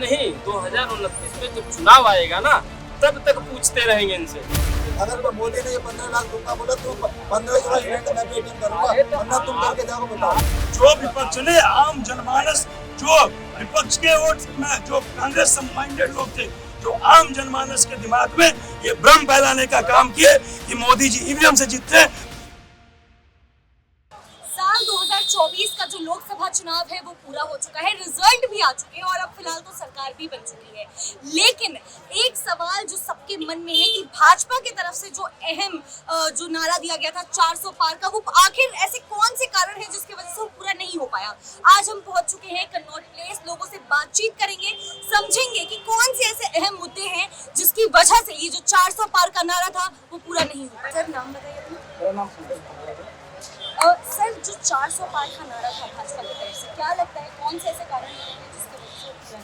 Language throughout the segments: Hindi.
नहीं 2029 में जब चुनाव आएगा ना तब तक पूछते रहेंगे इनसे। अगर मोदी ने ये 15 लाख दूंगा बोला तो 15 के बाद मैं पेटीएम करूंगा, वरना तुम करके जाओ बताओ। जो विपक्ष ने आम जनमानस, जो विपक्ष के वोट में जो कांग्रेस माइंडेड लोग थे, जो आम जनमानस के दिमाग में ये भ्रम फैलाने का काम किए कि मोदी जी ईवीएम से जीतते हैं। साल 2024 का जो लोकसभा चुनाव है वो पूरा हो चुका है, रिजल्ट भी आ चुके हैं और अब फिलहाल तो सरकार भी बन चुकी है। लेकिन एक सवाल जो सबके मन में है कि भाजपा की तरफ से जो अहम जो नारा दिया गया था 400 पार का, वो आखिर ऐसे कौन से कारण है जिसकी वजह से वो पूरा नहीं हो पाया। आज हम पहुंच चुके हैं कन्नौज प्लेस, लोगों से बातचीत करेंगे, समझेंगे कि कौन से ऐसे अहम मुद्दे हैं जिसकी वजह से ये जो 400 पार का नारा था वो पूरा नहीं हुआ। सर नाम बताइए अपना। मेरा नाम संतोष। सर जो 400 पार का नारा था भाजपा की तरफ से, क्या लगता है कौन से ऐसे कारण हैं जिसकी वजह से?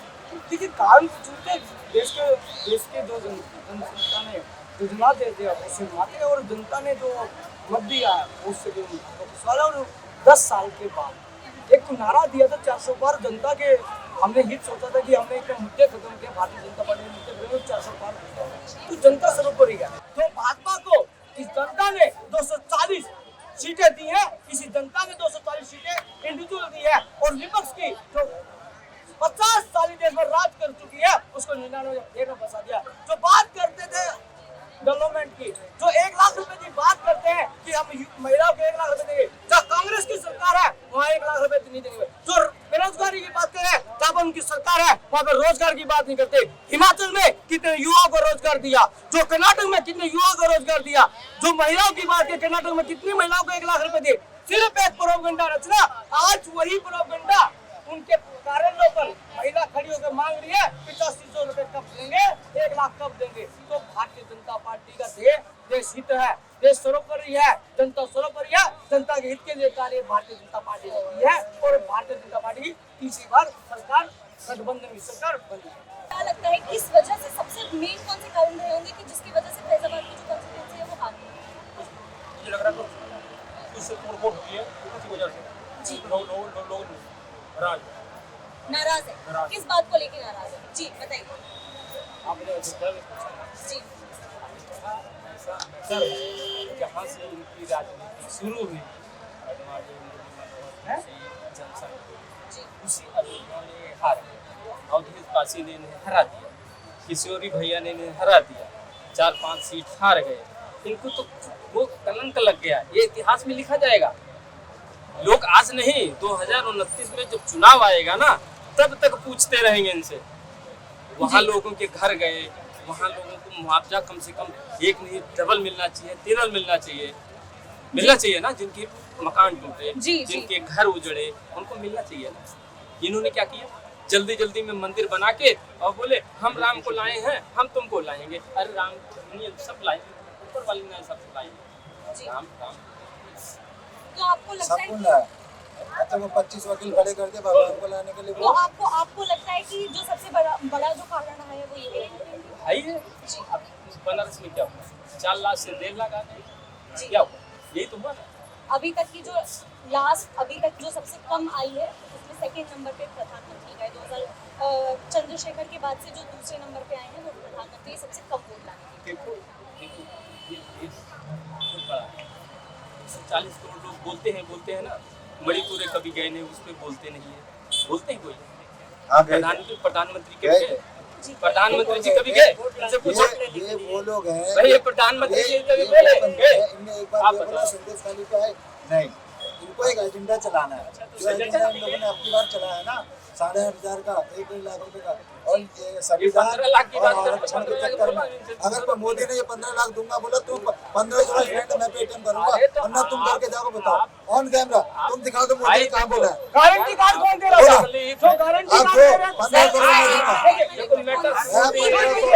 देखिए कारण तो चूंकि देश के जो जनता ने योजना दे दिया उससे माते और जनता ने जो मत दिया है उससे जो साल और 10 साल के बाद एक तो नारा दिया था 400 पार, जनता के हमने हित सोचा था कि हमने एक मुद्दे खत्म किए, भारतीय जनता पार्टी ने मुद्दे खत्म 400 पार, तो जनता सर्वोपरि है। तो भाजपा को इस जनता ने 240 सीटें दी है, इसी जनता ने 240 सीटें इंडिविजुअल दी है और विपक्ष की जो 50 साल देश में राज कर चुकी है उसको 99 में फंसा दिया। जो बात करते थे डेवलपमेंट की, जो 1 लाख रुपए की बात करते हैं कि हम महिलाओं को 1 लाख रुपए देंगे, जहाँ कांग्रेस की सरकार है वहाँ 1 लाख रुपए नहीं देंगे। जो बेरोजगारी की बात करें जब उनकी सरकार है वहाँ पे रोजगार की बात नहीं करते। हिमाचल में कितने युवाओं को रोजगार दिया, जो कर्नाटक में कितने युवाओं को रोजगार दिया, जो महिलाओं की बात है कर्नाटक में कितनी महिलाओं को 1 लाख रुपए दिए। सिर्फ एक प्रोपगेंडा रचना, आज वही प्रोपगेंडा उनके कार्यालयों पर महिला खड़ी होकर मांग रही है 8500 रुपए कब देंगे, 1 लाख कब देंगे। तो भारतीय जनता पार्टी का देश हित है, देश सर्वोपरि है, जनता सर्वोपरि है, जनता के हित के लिए कार्य भारतीय जनता पार्टी की है और भारतीय जनता पार्टी तीसरी बार सरकार गठबंधन की सरकार बनी है। क्या लगता है किस वजह से सबसे मेन कौन से कारण रहे होंगे कि जिसकी वजह से फैजाबाद की जो कॉन्स्टिट्यूएंसी है वो हार गई? मुझे लग रहा है कुछ तोड़फोड़ हुई है उसी वजह से जी लोग नाराज है। किस बात को लेकर नाराज है? जी बताइए। जी सर जहाँ से इनकी राजनीति शुरू हुई उसी अभियान ने हार अवधेश पासी ने हरा दिया, किशोरी भैया ने हरा दिया, 4-5 सीट हार गए। इनको तो वो कलंक लग गया, ये इतिहास में लिखा जाएगा। लोग आज नहीं 2029 में जब चुनाव आएगा ना तब तक पूछते रहेंगे इनसे। वहाँ लोगों के घर गए, वहाँ लोगों को मुआवजा कम से कम एक नहीं डबल मिलना चाहिए, तिरल मिलना चाहिए ना। जिनके मकान टूटे, जिनके घर उजड़े, उनको मिलना चाहिए ना। इन्होंने क्या किया, जल्दी जल्दी में मंदिर बना के और बोले हम राम को लाए हैं, हम तुमको लाएंगे। अरे राम सब लाएंगे, ऊपर वाले ने सब लाएंगे, राम तो आपको लगता है तो वो 25 वकील खड़े कर दिए भगवान को लाने के लिए। तो आपको लगता है कि जो सबसे बड़ा जो कारण है वो ये है बनारस में क्या हुआ, 4 लाख से 1.5 लाख आ गए, क्या हुआ, यही तो हुआ ना। अभी तक जो सबसे कम आई है उसमें सेकंड नंबर पे प्रधानमंत्री का है। 2000 चंद्रशेखर के बाद से जो दूसरे नंबर पे आए हैं वो प्रधानमंत्री सबसे कम वोट लाए। 40 करोड़ लोग बोलते हैं ना, मणिपुर कभी गए नहीं, उस पर बोलते नहीं है, बोलते हैं कोई। प्रधानमंत्री के गए, प्रधानमंत्री जी कभी गए, उनसे पूछो। ये वो लोग हैं भाई, ये प्रधानमंत्री जी कभी बोले इनने एक बार ये बोला संदेश खाली का है नहीं, इनको एक एजेंडा चलाना है। जो एजेंडा इन लोगों ने अपनी बार चलाया है ना 8,500 का 1-1 लाख रुपए का, और ये संविधान और आरक्षण के चक्कर में अगर मोदी ने ये 15 लाख दूंगा बोला तो 15 के बाद मैं पेटीएम करूंगा, वरना तुम करके जाओ बताओ ऑन कैमरा, तुम दिखाओ तो मोदी कहाँ बोला है। गारंटी कार्ड कौन दे रहा है? जो गारंटी कार्ड दे रहा है 15 करोड़ में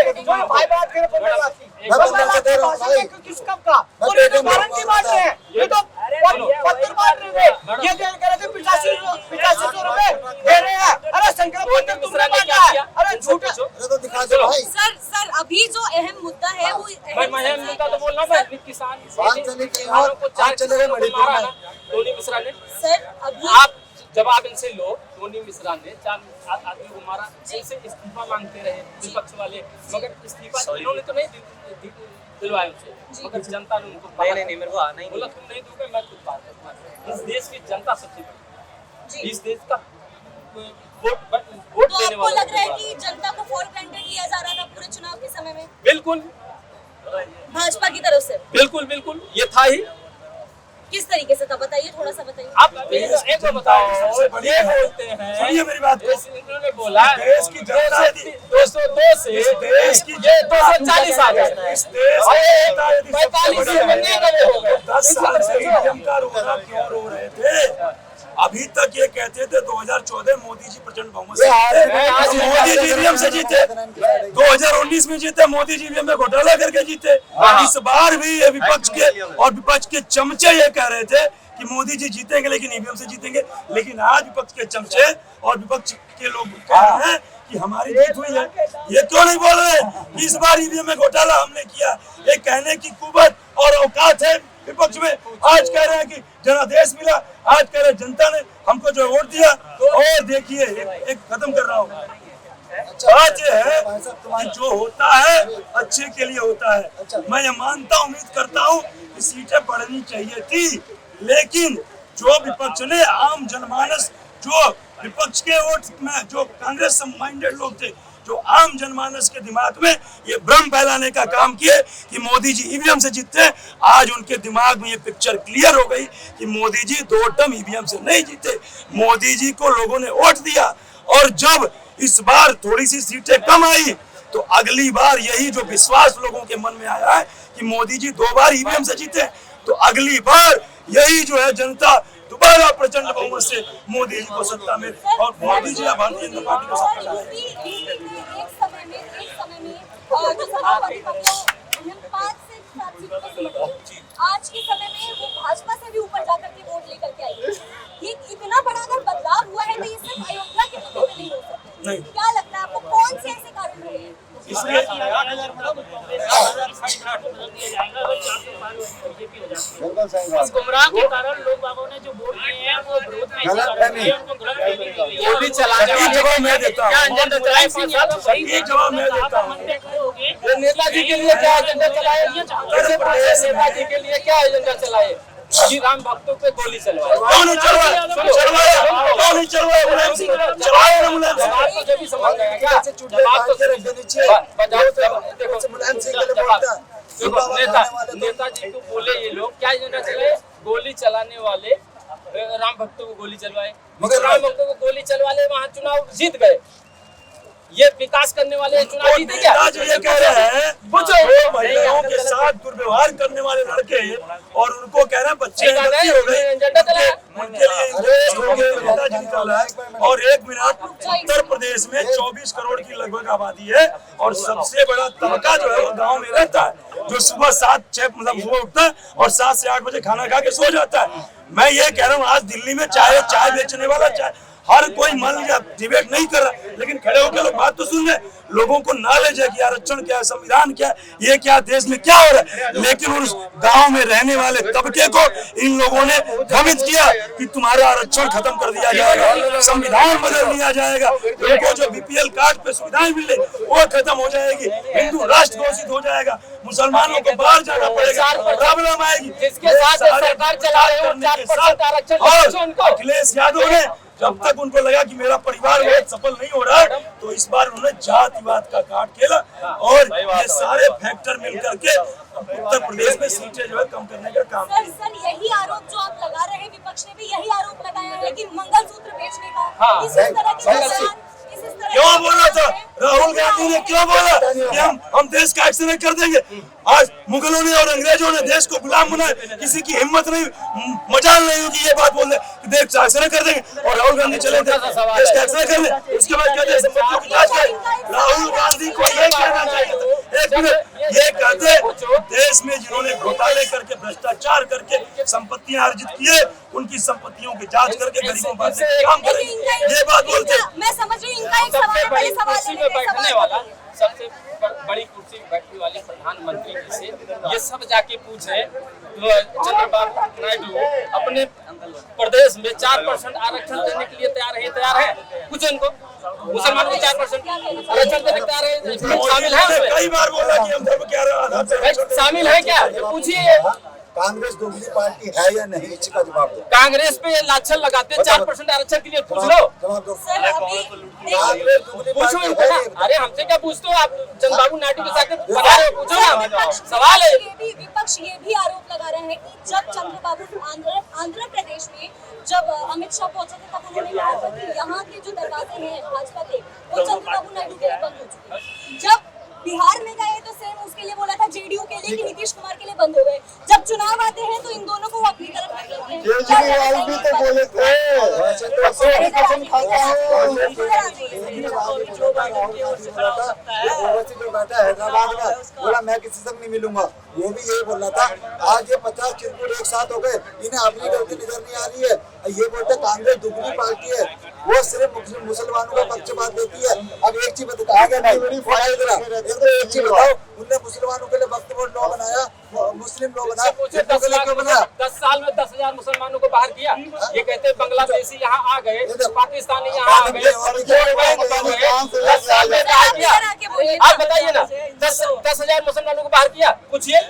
दूंगा, जो भाई बात करे 15 लाख की, मैं 15 लाख दे रहा हूँ भाई, किस कब का, और ये तो गारंटी बांट रहे हैं, ये तो पत्र बांट रहे थे, ये कह रहे थे 8500 रुपए दे रहे हैं। अरे शंकर पत्र तुमने बांटा है, अरे झूठे तो दिखा दो भाई। सर अभी जो अहम मुद्दा है वो अहम मुद्दा तो बोलना मैं किसान बात चली कि और चले गए मणिपुर में टोनी मिश्रा ने। सर अभी आप जवाब इनसे लो। टोनी मिश्रा ने 4 आदमी को मारा, इनसे इस्तीफा मांगते रहे विपक्ष वाले, मगर इस्तीफा इन्होंने तो नहीं दिलवाया उनसे, मगर जनता ने उनको नहीं मेरे को आना ही बोला, तुम नहीं दोगे मैं खुद बात करूंगा। इस देश की जनता सबसे बड़ी, इस देश का वोट तो देने आपको वाला लग रहा है कि जनता को फॉर ग्रांटेड लिया जा रहा था पूरे चुनाव के समय में बिल्कुल भाजपा की तरफ से? बिल्कुल ये था ही। किस तरीके से था बताइए, थोड़ा सा बताइए। आप एक तो बताओ, ये बोलते हैं, सुनिए मेरी बात को, इन्होंने बोला देश की जनता 202 से देश की ये 240 आ गए, इस देश की 45 में नहीं गए हो गए। 10 साल से ईवीएम का रोना क्यों रो रहे थे? अभी तक ये कहते थे 2014 मोदी जी प्रचंड बहुमत से जीते, मोदी जी ईवीएम से जीते, 2019 में जीते, मोदी जी ईवीएम में घोटाला करके जीते। इस बार भी ये विपक्ष के चमचे ये कह रहे थे कि मोदी जी जीतेंगे लेकिन ईवीएम से जीतेंगे, लेकिन आज विपक्ष के चमचे और विपक्ष के लोग कह रहे हैं कि हमारी जीत हुई है। ये क्यों नहीं बोल रहे कि इस बार ईवीएम में घोटाला हमने किया? ये कहने की कुवत और औकात है विपक्ष में। आज कह रहे हैं कि जनादेश मिला, आज कह रहे हैं जनता ने हमको जो वोट दिया। और देखिए एक खत्म कर रहा हूँ, बात ये है कि जो होता है अच्छे के लिए होता है। मैं ये मानता हूँ, उम्मीद करता हूँ कि सीटें बढ़नी चाहिए थी, लेकिन जो विपक्ष ने आम जनमानस, जो विपक्ष के वोट में जो कांग्रेस माइंडेड लोग थे, जो आम जनमानस के दिमाग में ये भ्रम फैलाने का काम किए कि मोदी जी ईवीएम से जीते, आज उनके दिमाग में ये पिक्चर क्लियर हो गई कि मोदी जी 2 टर्म ईवीएम से नहीं जीते। मोदी जी को लोगों ने वोट दिया, और जब इस बार थोड़ी सी सीटें कम आई तो अगली बार यही जो विश्वास लोगों के मन में आया है कि मोदी जी 2 बार ईवीएम से जीते, तो अगली बार यही जो है जनता दोबारा प्रचंड बहुमत से मोदी जी को सत्ता में, और मोदी जी या भारतीय जनता पार्टी को सत्ता में। एक समय में जो सभापति थे 5 से 7 सीटों को समर्थन, आज के समय में वो भाजपा से भी ऊपर जाकर के वोट लेकर के आई। ये इतना बड़ा अगर बदलाव हुआ है तो ये सिर्फ अयोध्या के मुद्दे पे नहीं हो सकता। नहीं। क्या लगता है आपको, कौन से ऐसे कारण रहे हैं? इसलिए बिल्कुल सही बात। गुमराह के कारण लोग बागों ने जो वोट दिए हैं वो विरोध में गलत है नहीं। गोली चलाने वाले जवाब मैं देता क्या हूँ, एजेंडा चलाए सिंह यादव? ये जवाब मैं देता हूँ। ये नेताजी के लिए क्या एजेंडा चलाए? उत्तर प्रदेश नेताजी के लिए क्या एजेंडा चलाए कि राम भक्तों पे गोली चलवाए? कौन चलवाया? कौन चलवाया? मुलायम सिंह चलवाया ना, मुलायम सिंह। बात तो जब भी समझ गए क्या ऐसे चुटले काट के रख देनी चाहिए। देखो मुलायम सिंह के लिए बोलता है। नेताजी को बोले ये लोग क्या एजेंडा चलाए? गोली चलाने वाले राम भक्तों को गोली चलवाए, मगर राम भक्तों को गोली चलवाले वहाँ चुनाव जीत गए। ये विकास करने वाले चुनाव जीते क्या? जो ये कह रहे हैं पूछो महिलाओं के साथ दुर्व्यवहार करने वाले लड़के, और उनको कह रहे हैं बच्चे गलती हो गई, एजेंडा चलाया। उनके लिए इंटरेस्ट हो गया, नेताजी निकाला है। और 1 मिनट, उत्तर प्रदेश में 24 करोड़ की लगभग आबादी है, और सबसे बड़ा तबका जो है वो गाँव में रहता है, जो सुबह 7-6 मतलब सुबह उठता है और 7 से 8 बजे खाना खा के सो जाता है। मैं ये कह रहा हूँ, आज दिल्ली में चाय बेचने वाला, हर कोई मान लीजिए डिबेट नहीं कर रहा, लेकिन खड़े होकर लोग बात तो सुन रहे, लोगों को नॉलेज है कि आरक्षण क्या है, संविधान क्या है, ये क्या देश में क्या हो रहा है। लेकिन उस गांव में रहने वाले तबके को इन लोगों ने भ्रमित किया कि तुम्हारा आरक्षण खत्म कर दिया जाएगा, संविधान बदल दिया जाएगा, उनको जो बीपीएल कार्ड पे सुविधाएं मिले वो खत्म हो जाएगी, हिंदू राष्ट्र घोषित हो जाएगा, मुसलमानों को बाहर जाना पड़ेगा, प्रॉब्लम आएगी। जिसके साथ सरकार चला रहे हो 4% आरक्षण, अखिलेश यादव ने जब तक उनको लगा कि मेरा परिवार सफल नहीं हो रहा, तो इस बार उन्होंने जातिवाद का कार्ड खेला, और ये सारे फैक्टर मिल करके उत्तर प्रदेश में सीटें जो है कम करने का काम किया। सर यही आरोप जो आप लगा रहे हैं, विपक्ष ने भी यही आरोप लगाया है कि मंगलसूत्र बेचने का इस तरह के क्यों बोला था राहुल गांधी ने? क्यों बोला कि हम देश का एक्सीडेंट कर देंगे? आज मुगलों ने और अंग्रेजों ने देश को गुलाम बनाया, किसी की हिम्मत नहीं, मजाल नहीं होगी ये बात बोलने कि देश का एक्सीडेंट कर देंगे, और राहुल गांधी चले थे देश का एक्सीडेंट कर ले, उसके बाद कहते संपत्तियों की जांच करें। राहुल गांधी को ये कहना चाहिए था, एक मिनट, ये कहते देश में जिन्होंने घोटाले करके, भ्रष्टाचार करके संपत्तियां अर्जित किए, उनकी संपत्तियों की जांच करके गरीबों का काम करेंगे, ये बात बोलते। मैं समझ रही हूँ, इनका एक सवाल है, पहले सवाल कुर्सी में बैठने वाला, सबसे बड़ी कुर्सी बैठने वाले प्रधानमंत्री जी से ये सब जाके पूछे चंद्रबाबू नायडू अपने प्रदेश में 4% आरक्षण देने के लिए तैयार है कुछ इनको मुसलमानों को 4% आरक्षण देने को तैयार है, शामिल है उसमें? कई बार बोला कि हम धर्म के आधार पर शामिल है क्या? पूछिए कांग्रेस दुगली पार्टी है या नहीं, इसका जवाब दो। कांग्रेस पे लाछन लगाते हैं 4% आरक्षण के लिए, पूछ लो। जवाब दो। सर अभी कांग्रेस दुगली पूछो पार्टी इनको है ना। या नहीं? अरे हमसे क्या पूछते हो आप? चंद्रबाबू नायडू के साथ बना रहे हो, पूछो ना। सवाल है विपक्ष ये भी आरोप लगा रहे हैं कि जब चंद्रबाबू आंध्र प्रदेश में जब अमित शाह पहुंचे थे तब उन्होंने कहा था कि यहाँ के जो दरवाजे हैं भाजपा के वो चंद्रबाबू नायडू के लिए बंद हो चुके हैं। जब बिहार में गए तो सेम उसके लिए बोला था जेडीयू के लिए कि नीतीश कुमार के लिए बंद हो गए। जब चुनाव आते हैं तो इन दोनों को वो अपनी तरफ रखते हैं। केजरीवाल भी तो बोले थे जो बैठा हैदराबाद में बोला मैं किसी से नहीं मिलूंगा, वो भी यही बोल रहा था। आज ये 50 चिरकुट एक साथ हो गए, इन्हें अपनी गलती नजर नहीं आ रही है। ये बोलते कांग्रेस दुगनी पार्टी है, वो सिर्फ मुसलमानों का पक्षपात देती है। अब एक चीज बता आगे नहीं एक चीज बताओ, उनने मुसलमानों के लिए वक्त बोर्ड लॉ बनाया, मुस्लिम लॉ बनाया, 10 साल में 10,000 मुसलमानों को बाहर किया। ये कहते हैं बांग्लादेशी यहाँ आ गए, पाकिस्तानी यहाँ आ गए, 10 साल में बाहर किया। आप बताइए ना, 10,000 मुसलमानों को बाहर किया? पूछिए,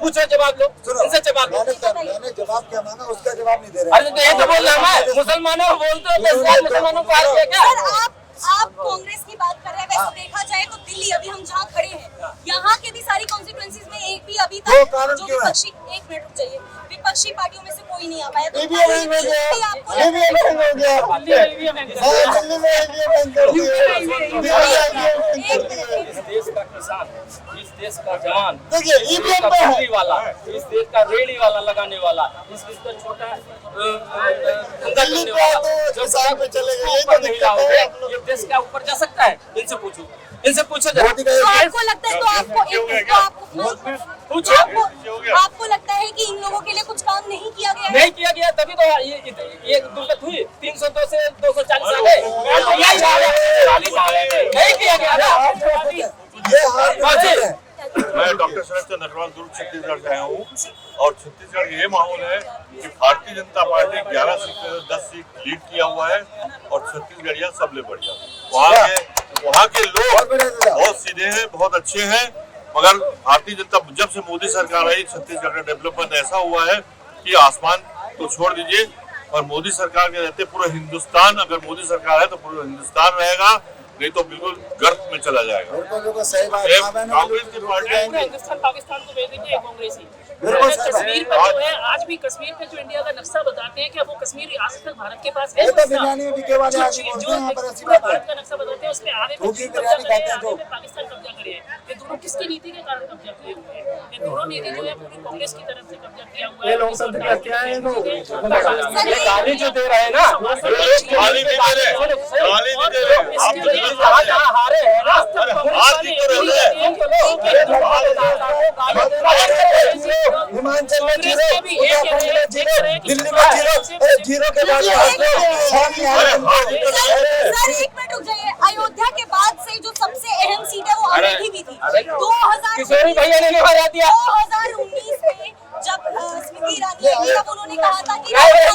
पूछो, जवाब लो, इनसे जवाब लो। मैंने जवाब क्या मांगा, उसका जवाब नहीं दे रहा। अरे तो ये तो बोल रहा है मुसलमानों को बोलते हो 10,000 मुसलमानों को बाहर किया क्या? सर आप कांग्रेस की बात कर रहे हैं, वैसे देखा जाए तो दिल्ली अभी हम जहाँ खड़े हैं यहाँ के भी सारी कॉन्स्टिट्यूएंसीज में एक भी अभी वो तक कारण जो क्यों है? विपक्षी एक मिनट रुक जाइए, विपक्षी पार्टियों में से कोई नहीं आ पाया। तो ईवीएम हो गया, ईवीएम हो गया, इस देश का किसान, इस देश का जवान, देखिए इस देश ईवीएम का पे है। बिजली वाला, इस देश का रेडी वाला लगाने वाला, इस देश का छोटा धंधा करने वाला, जो किसान पे चले गए, ऊपर नहीं लाओगे, ये देश क्या ऊपर जा सकता है? इनसे पूछो, इनसे पूछो जरा। तो आपको लगता है तो आपको लगता है कि इन लोगों के लिए कुछ काम नहीं किया गया है? नहीं किया गया, तभी तो ये दुर्गत हुई। 302 से 240 आ गए, नहीं किया गया ना। ये हार है। मैं डॉक्टर शरद चंद्र अग्रवाल दुर्ग छत्तीसगढ़ से आया हूँ और छत्तीसगढ़ ये माहौल है कि भारतीय जनता पार्टी 11 सीट में 10 सीट लीड किया हुआ है और छत्तीसगढ़िया सबले बढ़िया। वहाँ के लोग बहुत सीधे हैं, बहुत अच्छे हैं, मगर भारतीय जनता जब से मोदी सरकार आई छत्तीसगढ़ का डेवलपमेंट ऐसा हुआ है कि आसमान तो छोड़ दीजिए, और मोदी सरकार के रहते पूरा हिंदुस्तान, अगर मोदी सरकार है तो पूरा हिंदुस्तान रहेगा, नहीं तो बिल्कुल गर्त में चला जाएगा। सही बात कांग्रेस की पार्टी हिंदुस्तान पाकिस्तान को भेज देंगे कांग्रेसी। बिल्कुल अगर सही कश्मीर बात का जो है, आज भी कश्मीर का जो इंडिया का नक्शा बताते हैं कि वो कश्मीर आज तक भारत के पास है। ये तो बिरयानी में बिके वाले आदमी बोलते हैं, यहाँ पर ऐसी बात है। भारत का नक्शा बताते हैं, उसमें आगे में भूखी चीन बिरयानी कब्जा करे, खाते हैं जो। आगे में पाकिस्तान कब्जा करे। ये दोनों किसकी नीति के कारण कब्जा किए हुए हैं? ये दोनों नीति जो है पूरी कांग्रेस की तरफ से कब्जा किया हुआ है। ये लोकतंत्र का क्या है? ये गाली जो दे रहे हैं ना, गाली नहीं दे रहे, गाली नहीं दे रहे, आप जहाँ हारे हैं ना, हार जीत तो रहे हैं। हिमाचल में जीरो, उत्तराखंड में जीरो, दिल्ली में जीरो, जीरो के बाद सर एक मिनट रुक जाइए, अयोध्या के बाद से जो सबसे अहम सीट है वो अमेठी भी थी। 2019 किशोरी भैया ने हरा दिया। 2019 में जब स्मृति ईरानी आई तब उन्होंने कहा था कि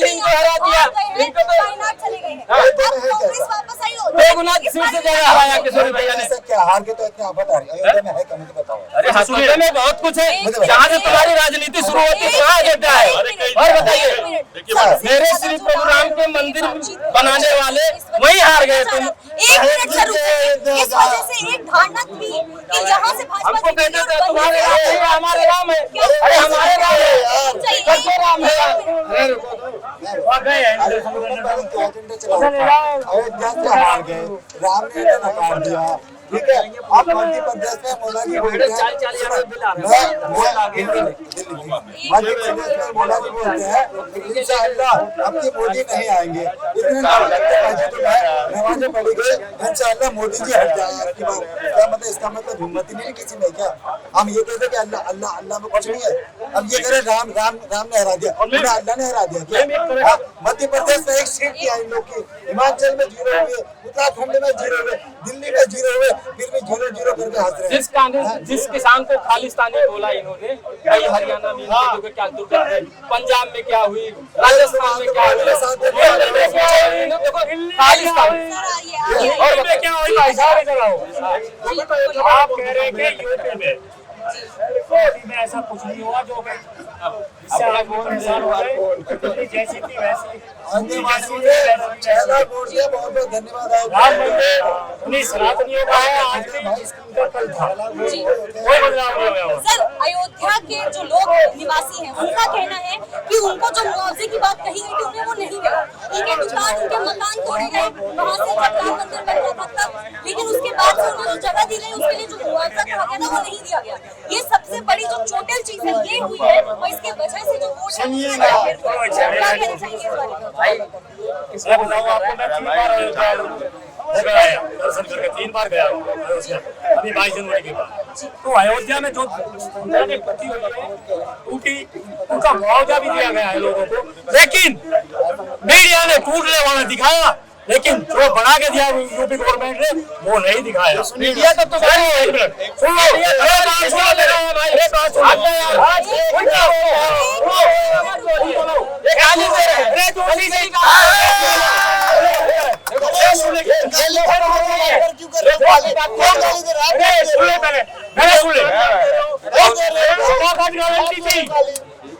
इनको हरा दिया, इनको तो वायनाड चले गए हैं। अब कांग्रेस वापस आई हो, बेगुनाह सीट से ज्यादा हराया किशोरी भैया ने। क्या हार के तो इतनी आफत आ रही है? अयोध्या में है क्या, मुझे बताओ। अरे अयोध्या में बहुत कुछ है, जहाँ से तुम्हारी राजनीति शुरू होती है वहाँ अयोध्या है। और बताइए, मेरे श्री प्रभुराम के मंदिर बनाने वाले वही हार गए तुम। एक मिनट सर रुकिए, इस वजह से एक धारणा थी कि यहाँ से भाजपा हमको कहते थे तुम्हारे राम है, हमारे राम है। अरे हमारे राम है, सबके राम है। अयोध्या से हार गए, राम ने इन्हें नकार दिया, ठीक है। आप मध्य प्रदेश में मोला जी बोलते हैं, मध्य प्रदेश में मोला जी बोलते हैं इंशाअल्लाह अब की मोदी नहीं आएंगे। इतने नमाज़ें पढ़ी गई, इंशाअल्लाह मोदी जी हट जाए आपकी बात। क्या मतलब, इसका मतलब हिम्मत ही नहीं किसी में क्या? हम ये कहते कि अल्लाह अल्लाह अल्लाह में कुछ नहीं है, अब ये करें राम राम राम ने हरा दिया, अल्लाह ने हरा दिया क्या? मध्य प्रदेश में एक सीट किया इन लोग की, हिमाचल में जीरो हुए, उत्तराखंड में जीरो हुए, दिल्ली में जीरो हुए, फिर भी 0-0 करके हंस रहे हैं। जिस किसान को खालिस्तानी बोला इन्होंने, कई हरियाणा में इनके क्या दुर्गत है, पंजाब में क्या हुई, राजस्थान में क्या हुई, खालिस्तान सर आइए क्या हुई भाई साहब, इधर आओ। आप कह रहे हैं कि यूपी में मोदी में ऐसा कुछ नहीं हुआ जो इससे अलग परेशान हो गए, जैसी थी वैसी। धन्यवाद, 6 लाख वोट दिया, बहुत बहुत धन्यवाद। राम मंदिर उन्हीं सनातनियों का है, आज भी जिसका कल था, कोई बदलाव नहीं हुआ। सर अयोध्या के जो लोग निवासी हैं उनका कहना है कि उनको जो मुआवजे की बात कही गई थी उन्हें वो नहीं मिला। उनके दुकान, उनके मकान तोड़े गए, वहाँ से जब राम मंदिर बन रहा था तब, लेकिन उसके बाद से उन्हें जो जगह दी गई उसके लिए जो मुआवजा कहा गया था वो नहीं दिया गया। ये सबसे बड़ी जो चोटिल चीज है ये हुई है, और इसके वजह से जो वोट है क्या कहना चाहेंगे इस बारे में? मैं बताऊं आपको, मैं 3 बार अयोध्या हो गया है, दर्शन करके 3 बार गया हूँ अयोध्या, अभी 22 जनवरी के बाद। तो अयोध्या में जो क्षति हुई है, टूटी, उनका मुआवजा भी दिया गया है लोगों को, लेकिन मीडिया ने टूटने वाला दिखाया, लेकिन जो बना के दिया यूपी गवर्नमेंट ने वो नहीं दिखाया। मीडिया तो एक मिनट सुन लो,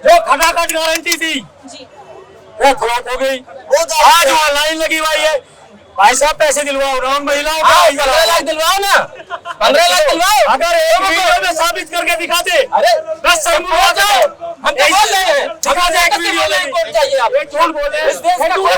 जो खटाखट गारंटी थी वो फ्लॉप हो गई। आज वहाँ लाइन लगी हुई है, भाई साहब पैसे दिलवाओ, राम महिलाओं को 15 लाख दिलवाओ ना, 15 लाख दिलवाओ। अगर एक वीडियो में साबित करके दिखाते, अरे 10 साल में हो जाओ, हम तो बोल रहे हैं, दिखा जाए एक वीडियो में रिपोर्ट चाहिए आप, एक झूठ बोले, इस देश का कोई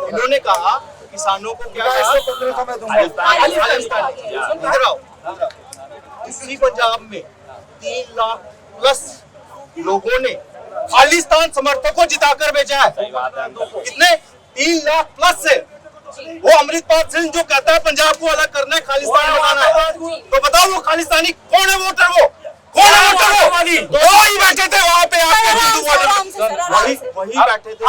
इन्होंने कहा किसानों को क्या कहा, इधर आओ, उसी पंजाब में 3 लाख प्लस लोगों ने खालिस्तान समर्थकों को जिताकर बेचा है। कितने? 3 लाख प्लस से। वो अमृतपाल सिंह जो कहता है पंजाब को अलग करना है, खालिस्तान बनाना है, तो बताओ वो खालिस्तानी कौन है? वोटर वो कौन है? वोटर वो वही बैठे थे वहाँ पे, वही बैठे थे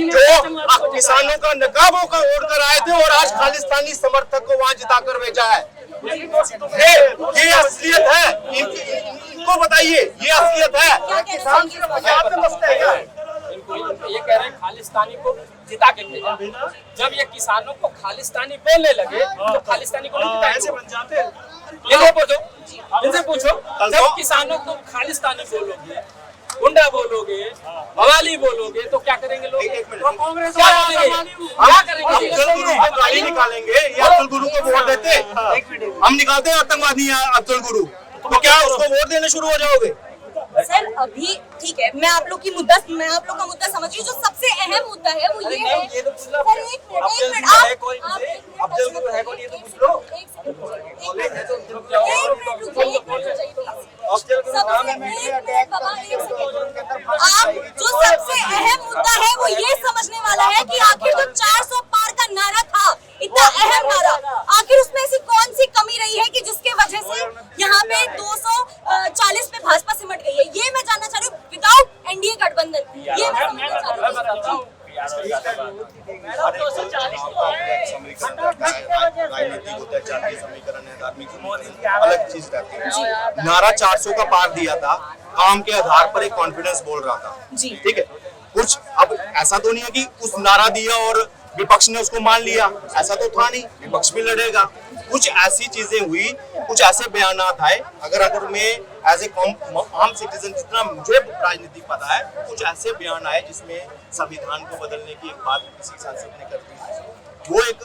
जो किसानों का नकाबों का ओढ़ कर आए थे और आज खालिस्तानी समर्थक को वहाँ जिताकर भेजा है। ये असलियत है, इनको बताइए, ये असलियत है। किसान सिर्फ पंजाब में मस्त है क्या? ये कह रहे हैं खालिस्तानी को जिता के भेजा। जब ये किसानों को खालिस्तानी बोलने लगे तो खालिस्तानी को ऐसे बन जाते। इनसे पूछो, जब किसानों को खालिस्तानी बोलोगे, गुंडा बोलोगे, मवाली बोलोगे तो क्या करेंगे लोग? कांग्रेस क्या करेंगे? अफजल गुरु को गाली निकालेंगे, ये अफजल गुरु को वोट देते, हम निकालते हैं आतंकवादी अफजल गुरु, तो क्या उसको वोट देने शुरू हो जाओगे? सर अभी ठीक है, मैं आप लोग का मुद्दा समझ रही हूँ। जो सबसे अहम मुद्दा है वो ये है, सर एक मिनट आप अफजल गुरु है कौन, ये तो पूछ लो। आप जो सबसे अहम मुद्दा है वो ये समझने वाला है कि आखिर जो 400 पार का नारा था, इतना अहम नारा, आखिर उसमें ऐसी कौन सी कमी रही है कि जिसके वजह से यहाँ पे 240 पे भाजपा सिमट गई है? ये मैं जानना चाह रही हूँ, विदाउट एनडीए गठबंधन। ये मैं समझना चाह रही हूँ। राजनीतिक होता है, जातीय समीकरण है, धार्मिक अलग चीज रहती है। नारा 400 का पार दिया था, काम के आधार पर एक कॉन्फिडेंस बोल रहा था, ठीक है। कुछ अब ऐसा तो नहीं है कि उस नारा दिया और विपक्ष ने उसको मान लिया, ऐसा तो था नहीं, विपक्ष भी लड़ेगा। कुछ ऐसी चीजें हुई, कुछ ऐसे बयानात आए, अगर मैं एज ए आम सिटीजन, जितना मुझे राजनीति पता है, कुछ ऐसे बयान आए जिसमें संविधान को बदलने की एक बात किसी सांसद ने कर दी। वो एक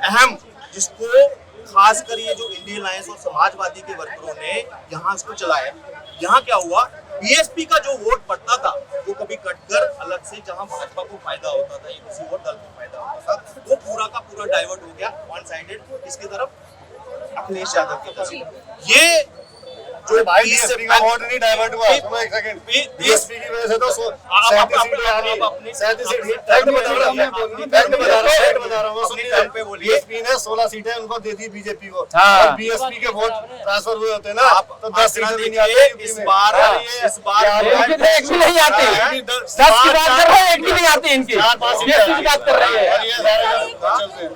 अहम, जिसको खासकर ये जो इंडियन अलायंस और समाजवादी के वर्करों ने यहाँ इसको चलाया। यहाँ क्या हुआ, बीएसपी का जो वोट पड़ता था वो कभी कटकर अलग से जहाँ भाजपा को फायदा होता था या किसी और दल को फायदा होता था, वो पूरा का पूरा डाइवर्ट हो गया वन साइडेड इसकी तरफ, अखिलेश यादव की तरफ। ये जो भाई 30 से DSP का वोट नहीं डाइवर्ट हुआ। सुनो एक सेकंड, DSP की वजह से तो 37 सीटें आ रही है। 37 सीटें फैक्ट बता रहा हूँ, DSP ने 16 सीटें उनको दे दी बीजेपी को। और BSP के वोट ट्रांसफर हुए होते ना तो 10 सीटें भी नहीं आती। इस बार एक भी नहीं आती, 10 की बात कर रहे हैं, एक भी नहीं आती इनकी, BSP की बात कर रहे हैं।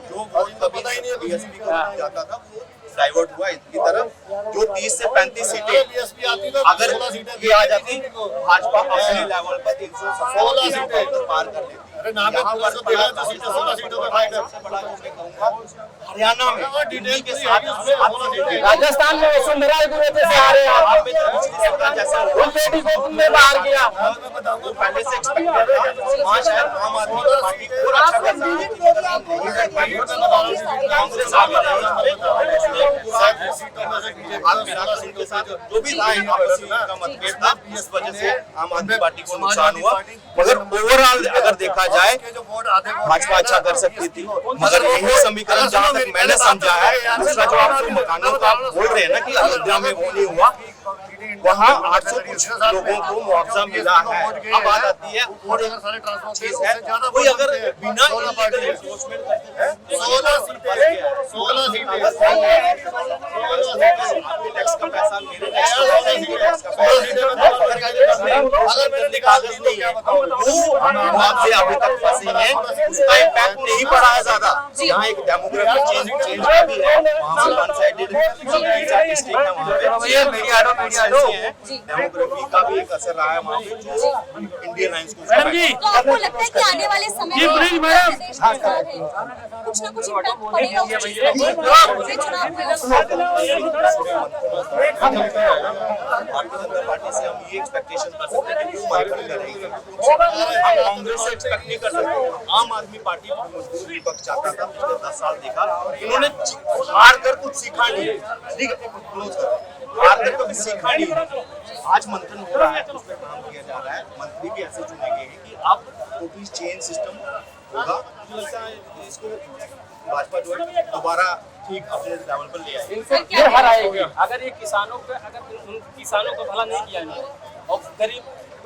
जो वोट पता ही नहीं है बीएसपी को जाता था वो डाइवर्ट हुआ इनकी तरफ। जो 30 से 35 सीटें BSP आती तो अगर 16 सीटें ये आ जाती भाजपा अपने लेवल पर 316 सीटें तो पार कर लेती। अरे नाम में 16 सीटों पे फाइट है। हरियाणा में दिल्ली के साथ राजस्थान में वसुंधरा से आ रहे हैं, में बाहर गया, वो पहले से एक्सपेक्ट कर रहा था। वहाँ शायद आम आदमी पार्टी और अच्छा कर सकती थी। कांग्रेस आगे के साथ जो भी का मतभेद था, इस वजह से आम आदमी पार्टी को नुकसान हुआ। मगर ओवरऑल अगर देखा जाए भाजपा अच्छा कर सकती थी। मगर यही समीकरण जहाँ तक मैंने समझा है, दूसरा जो आप मकानों का बोल रहे हैं ना कि अयोध्या में वो नहीं हुआ, वहाँ 800 कुछ लोगों को मुआवजा मिला है। अब बात आती है चीज है कोई अगर बिना इलीगल एनफोर्समेंट करते 16 सीटें टैक्स का पैसा मेरे टैक्स का पैसा अगर मैंने कागज नहीं है वो मुआवजे अभी तक फंसे हैं, उसका इम्पैक्ट नहीं पड़ा है ज्यादा। यहाँ एक डेमोग्राफिक चेंज भी है, वहाँ पे वन साइडेड स्टेट है, वहाँ पे डेमोग्राफी का भी एक असर रहा है वहाँ पे जो इंडियन लाइंस को। तो आपको लगता है कि आने वाले समय में कुछ ना कुछ इम्पैक्ट पड़ेगा भारतीय जनता पार्टी से हम ये एक्सपेक्टेशन कर सकते हैं कि वो माइग्रेट करेगी। हम कांग्रेस से एक्सपेक्ट नहीं कर सकते। आम आदमी पार्टी मजबूर विपक्ष चाहता था, पिछले 10 साल देखा इन्होंने हार कर कुछ सीखा नहीं, हार कर कभी सीखा नहीं। आज मंथन हो रहा है, उस पर काम किया जा रहा है, मंत्री भी ऐसे चुने गए हैं कि अब टोटली चेंज सिस्टम होगा। मुझे लगता है इसको भाजपा जो है दोबारा ठीक अपने लेवल पर ले आएगी। फिर हराएगी अगर ये किसानों को, अगर उन किसानों को भला नहीं किया नहीं और गरीब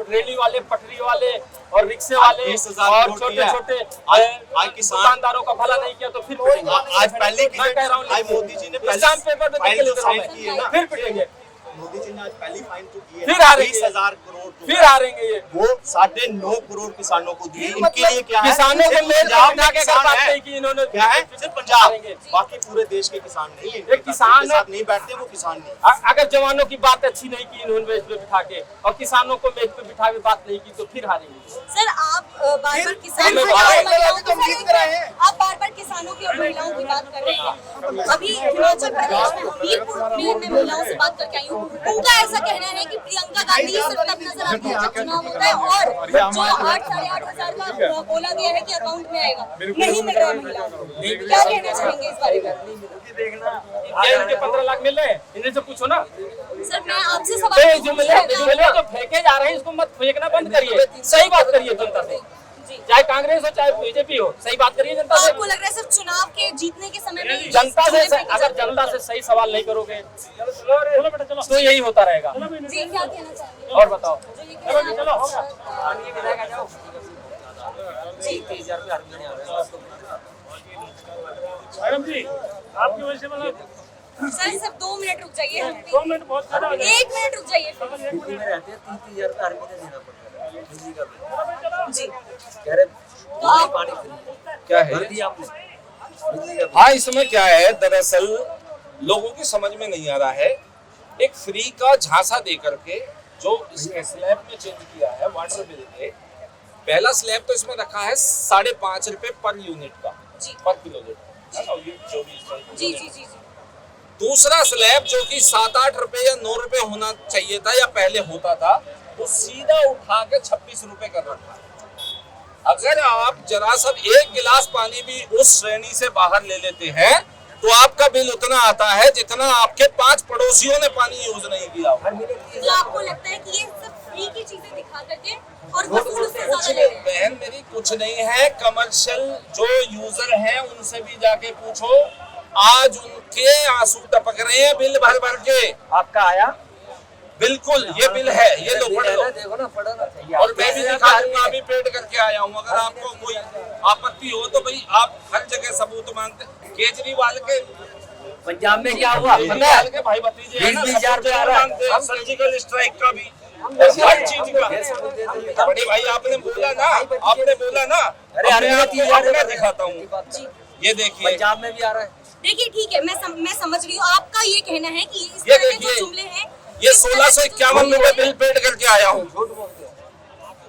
रेली वाले, पटरी वाले और रिक्शे वाले और छोटे छोटे दुकानदारों का भला नहीं किया तो फिर आज पहले आज मोदी जी ने फिर पिटेंगे। मोदी जी ने आज पहली फाइन जो की है फिर हारेंगे, 20,000 करोड़, फिर हारेंगे ये। वो 9.5 करोड़ किसानों को दिए। इनके लिए क्या है? किसानों को पंजाब के बात नहीं की इन्होंने, क्या है? सिर्फ पंजाब, बाकी पूरे देश के किसान नहीं है। एक किसान के साथ नहीं बैठते, वो किसान नहीं। अगर जवानों की बात अच्छी नहीं की इन्होंने मेज पे बिठा के और किसानों को मेज पे बिठा के बात नहीं की तो फिर हारेंगे। सर आप बार-बार किसानों की और महिलाओं की बात कर रहे हैं। अभी हिमाचल प्रदेश में हमीरपुर में महिलाओं से बात करके आई हूँ, उनका ऐसा कहना है कि प्रियंका गांधी सिर्फ तब नजर आती है जब चुनाव होता है और जो 8-8,500 का बोला गया है कि अकाउंट में आएगा नहीं मिल रहा है महिलाओं को। क्या कहना चाहेंगे इस बारे में? क्या इनके 15 लाख मिल रहे हैं? इन्हें से पूछो ना। सर मैं आपसे सवाल जो मिले जो फेंके जा रहे हैं इसको मत फेंकना बंद करिए, सही बात करिए जनता से, चाहे कांग्रेस हो चाहे बीजेपी हो, सही बात करिए जनता से। आपको लग रहा है सिर्फ चुनाव के जीतने के समय में जनता से अगर जनता से सही सवाल नहीं करोगे तो यही होता रहेगा। जी क्या कहना चाहेंगे और बताओ। मैडम जी आपकी वजह से मतलब सर सिर्फ 2 मिनट रुक जाइए, 2 मिनट बहुत ज्यादा 1 मिनट रुक जाइए जी। तो आप क्या है हाँ इसमें क्या है, दरअसल लोगों की समझ में नहीं आ रहा है। एक फ्री का झांसा दे करके जो इसमें स्लैब में चेंज किया है वाटर बिल के, पहला स्लैब तो इसमें रखा है 5.5 रुपए पर यूनिट का, पर किलोलीटर जी जी जी। दूसरा स्लैब जो कि 7-8 रुपए या 9 रुपए होना चाहिए था या पहले होता था, वो सीधा उठा के 26 रुपए कर रखा है। अगर आप जरा सब एक गिलास पानी भी उस श्रेणी से बाहर ले लेते हैं तो आपका बिल उतना आता है जितना आपके 5 पड़ोसियों ने पानी यूज नहीं किया। तो आपको लगता है कि ये सब फ्री की चीजें दिखा करके और वसूल उससे ज्यादा ले रहे हैं? बहन मेरी कुछ नहीं है, कमर्शियल जो यूजर हैं उनसे भी जाके पूछो, आज उनके आंसू टपक रहे हैं बिल भर भर के। आपका आया बिल्कुल ये बिल है, ये लो पढ़ लो। देखो ना, पढ़ना चाहिए। और मैं भी दिखा दूंगा, अभी पेड करके आया हूँ। अगर आपको कोई आपत्ति हो तो भाई आप हर जगह सबूत मांगते। केजरीवाल के पंजाब में क्या हुआ केजरीवाल के भाई भतीजे हैं ना, 20,000 सबूत आ रहा है। मांगते हैं, सर्जिकल स्ट्राइक का भी, हर चीज का। बड़े भाई आपने बोला ना, अरे अब मैं आपको अपना दिखाता हूँ, ये देखिए पंजाब में भी आ रहा है। देखिए ठीक है, मैं समझ रही हूँ आपका ये कहना है कि इस ये तरह के जो देखिए, जुमले हैं, ये 1651 रुपए बिल पेड करके आया हूँ।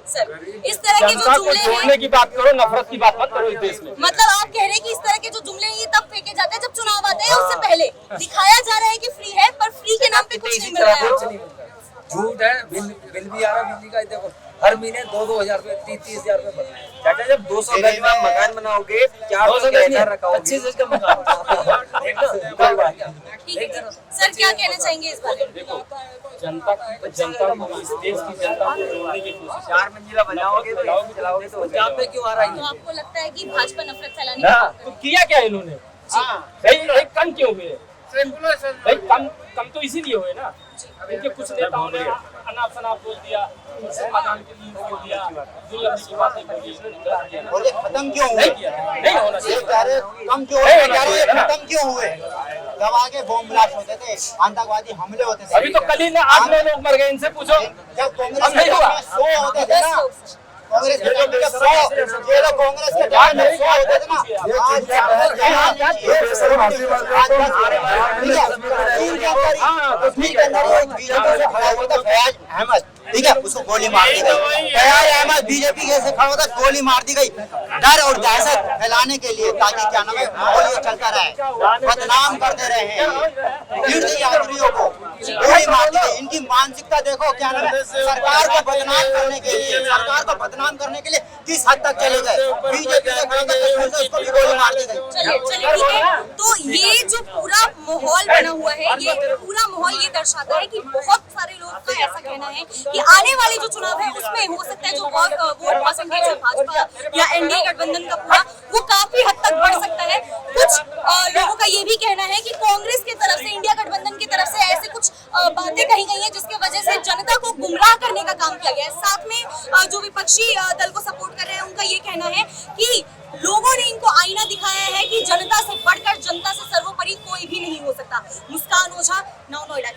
सर इस तरह के जो जनता को जुमले जोड़ने हैं, की बात करो, नफरत की बात मत करो इस देश में। मतलब आप कह रहे हैं कि इस तरह के जो जुमले हैं ये तब फेंके जाते हैं जब चुनाव आते हैं, उससे पहले दिखाया जा रहा है कि फ्री है, पर फ्री के नाम पे कुछ नहीं मिल रहा है। झूठ है। बिल भी आ रहा है बिजली का। देखो हर महीने 2-2 हजार रुपए, 30-30 हजार रुपए भरना है। चाचा जब 200 गज में मकान बनाओगे, 400 गज रखोगे, 25 गज का मकान। ठीक है सर, क्या कहना चाहेंगे इस बारे में? जनता को इस देश की जनता को जोड़ने की कोशिश 4 मंजिला बनाओगे तो चलाओगे तो पंजाब में क्यों आ रहा तो है? आपको लगता है कि भाजपा नफरत फैलाने ना, की तो किया क्या इन्होंने? भाई कम क्यों हुए? भाई कम तो इसीलिए हुए ना, इनके कुछ नेताओं ने अनाप शनाप बोल दिया, समाधान के लिए बोल दिया, दुनिया की बातें बोली, और ये खत्म क्यों हुए? नहीं होना चाहिए। कम क्यों हुए? ये खत्म क्यों हुए? जब आगे बॉम्ब ब्लास्ट होते थे, आतंकवादी हमले होते थे, अभी तो कल ही ना 8 लोग मर गए, इनसे पूछो। जब कांग्रेस के टाइम में 100 होते थे ना, कांग्रेस के टाइम में 100, ये लोग कांग्रेस के टाइम में 100 होते थे ना, आज ठीक है, उसको गोली मार दी गई। फयाज अहमद बीजेपी के से खड़ा होता, गोली मार दी गई डर और दहशत फैलाने के लिए, ताकि क्या नाम है माहौल ये चलता रहे, बदनाम करते रहे हैं तीर्थ यात्रियों को, गोली मार दी गई। इनकी मानसिकता देखो, क्या नाम है, सरकार को बदनाम करने के लिए, सरकार को बदनाम करने के लिए किस हद तक चले गए। बीजेपी से खड़ा होता, उसको भी गोली मार दी गई। चलिए ठीक है, तो ये जो पूरा माहौल बना हुआ है, ये पूरा माहौल ये दर्शाता है कि बहुत सारे लोग का ऐसा कहना है कि आने वाले जो चुनाव है उसमें हो सकता है जो वोट परसेंटेज है भाजपा या एनडीए गठबंधन का पूरा, वो काफी हद तक बढ़ सकता है। कुछ लोगों का ये भी कहना है कि कांग्रेस की तरफ से, इंडिया गठबंधन की तरफ से ऐसे कुछ बातें कही गई हैं जिसकी वजह से जनता को गुमराह करने का काम किया गया है। साथ में जो विपक्षी दल को सपोर्ट कर रहे हैं उनका ये कहना है कि लोगों ने इनको आईना दिखाया है कि जनता से बढ़कर, जनता से सर्वोपरि कोई भी नहीं हो सकता। मुस्कान ओझा, नौ नोएडा।